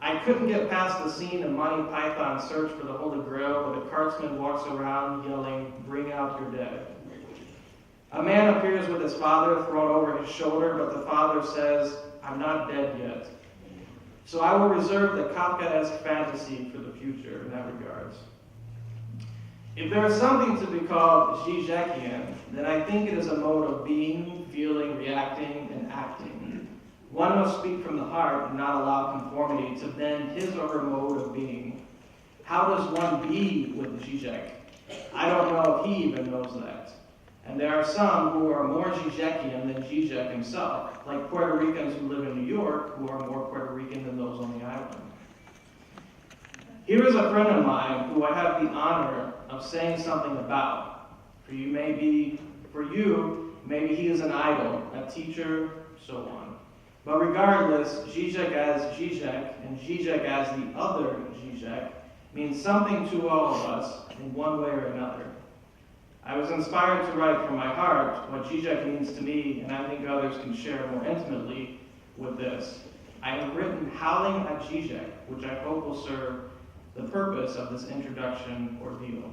I couldn't get past the scene of Monty Python's Search for the Holy Grail, where the cartsman walks around yelling, "Bring out your dead." A man appears with his father thrown over his shoulder, but the father says, "I'm not dead yet." So I will reserve the Kafkaesque fantasy for the future in that regards. If there is something to be called Zizekian, then I think it is a mode of being, feeling, reacting, and acting. One must speak from the heart and not allow conformity to bend his or her mode of being. How does one be with Žižek? I don't know if he even knows that. And there are some who are more Zizekian than Žižek himself, like Puerto Ricans who live in New York, who are more Puerto Rican than those on the island. Here is a friend of mine who I have the honor of saying something about. For you, maybe he is an idol, a teacher, so on. But regardless, Žižek as Žižek and Žižek as the other Žižek means something to all of us in one way or another. I was inspired to write from my heart what Žižek means to me, and I think others can share more intimately with this. I have written Howling at Žižek, which I hope will serve the purpose of this introduction ordeal.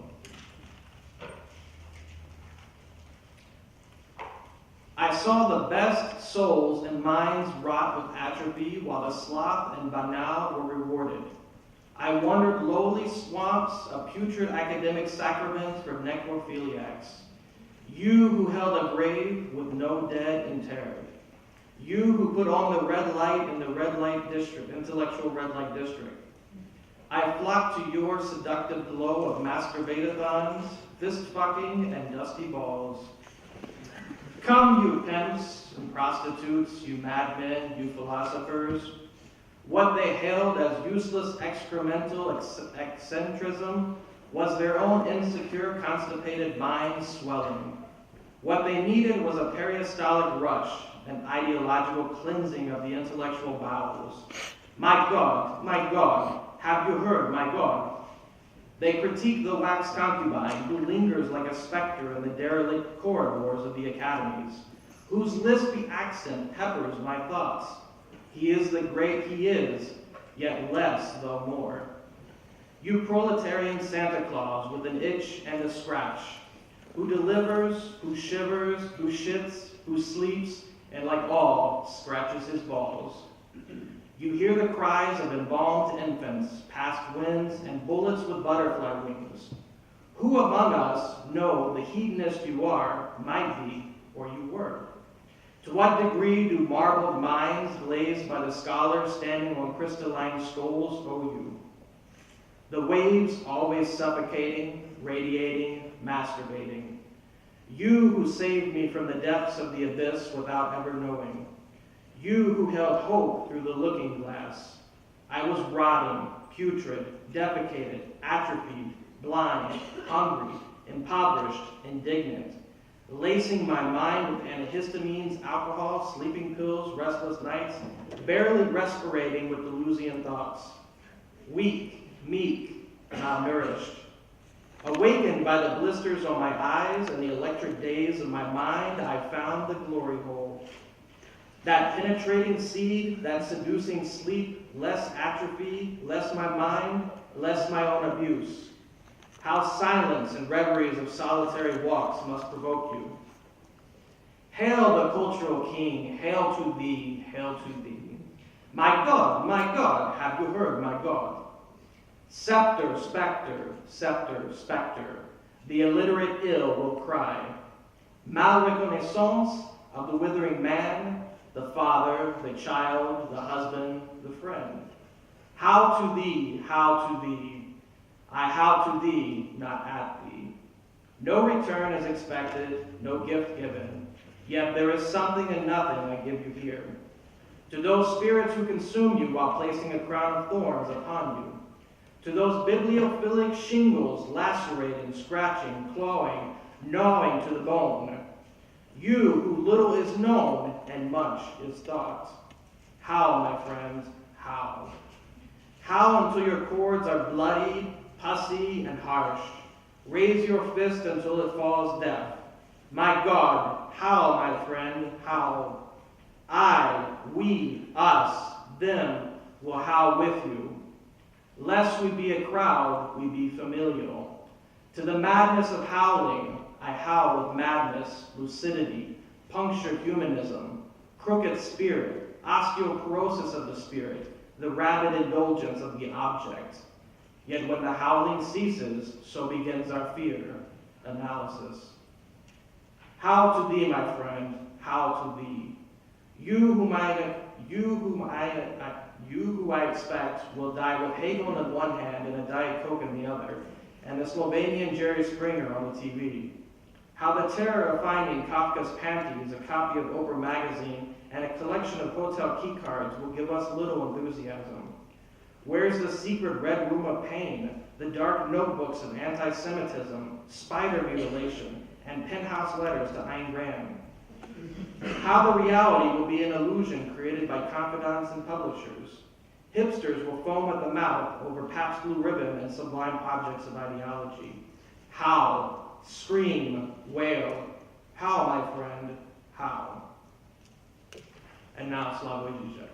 I saw the best souls and minds rot with atrophy, while the sloth and banal were rewarded. I wandered lowly swamps of putrid academic sacraments for necrophiliacs. You who held a grave with no dead interred. You who put on the red light in the red light district, intellectual red light district. I flocked to your seductive glow of masturbatathons, fist-fucking, and dusty balls. Come, you pimps and prostitutes, you madmen, you philosophers. What they hailed as useless excremental eccentricism was their own insecure, constipated minds swelling. What they needed was a peristolic rush, an ideological cleansing of the intellectual bowels. My God, have you heard, my God? They critique the wax concubine who lingers like a specter in the derelict corridors of the academies, whose lispy accent peppers my thoughts. He is the great he is, yet less though more. You proletarian Santa Claus with an itch and a scratch, who delivers, who shivers, who shits, who sleeps, and like all, scratches his balls. You hear the cries of embalmed infants, past winds, and bullets with butterfly wings. Who among us know the hedonist you are, might be, or you were? To what degree do marbled minds glazed by the scholars standing on crystalline stoles owe you? The waves always suffocating, radiating, masturbating. You who saved me from the depths of the abyss without ever knowing. You who held hope through the looking glass. I was rotting, putrid, defecated, atrophied, blind, hungry, impoverished, indignant, lacing my mind with antihistamines, alcohol, sleeping pills, restless nights, barely respirating with delusive thoughts. Weak, meek, malnourished. Awakened by the blisters on my eyes and the electric daze of my mind, I found the glory hole. That penetrating seed, that seducing sleep, less atrophy, less my mind, less my own abuse. How silence and reveries of solitary walks must provoke you. Hail the cultural king, hail to thee, hail to thee. My God, have you heard, my God? Scepter, specter, the illiterate ill will cry. Malreconnaissance of the withering man, the father, the child, the husband, the friend. How to thee, I how to thee, not at thee. No return is expected, no gift given, yet there is something and nothing I give you here. To those spirits who consume you while placing a crown of thorns upon you. To those bibliophilic shingles lacerating, scratching, clawing, gnawing to the bone. You who little is known and much is thought. How, my friends, how? How until your cords are bloody, pussy, and harsh. Raise your fist until it falls deaf. My God, how, my friend, how? I, we, us, them, will howl with you. Lest we be a crowd, we be familial. To the madness of howling, I howl with madness, lucidity, punctured humanism, crooked spirit, osteoporosis of the spirit, the rabid indulgence of the object. Yet when the howling ceases, so begins our fear, analysis. How to thee, my friend, how to thee? You who I expect will die with Hegel in one hand and a Diet Coke in the other, and the Slovenian Jerry Springer on the TV. How the terror of finding Kafka's Panties, a copy of Oprah magazine, and a collection of hotel keycards will give us little enthusiasm. Where's the secret red room of pain, the dark notebooks of anti-Semitism, spider mutilation, and penthouse letters to Ayn Rand? How the reality will be an illusion created by confidants and publishers. Hipsters will foam at the mouth over Pabst Blue Ribbon and sublime objects of ideology. How, scream, wail, how, my friend, how? And now Slavoj Zizek.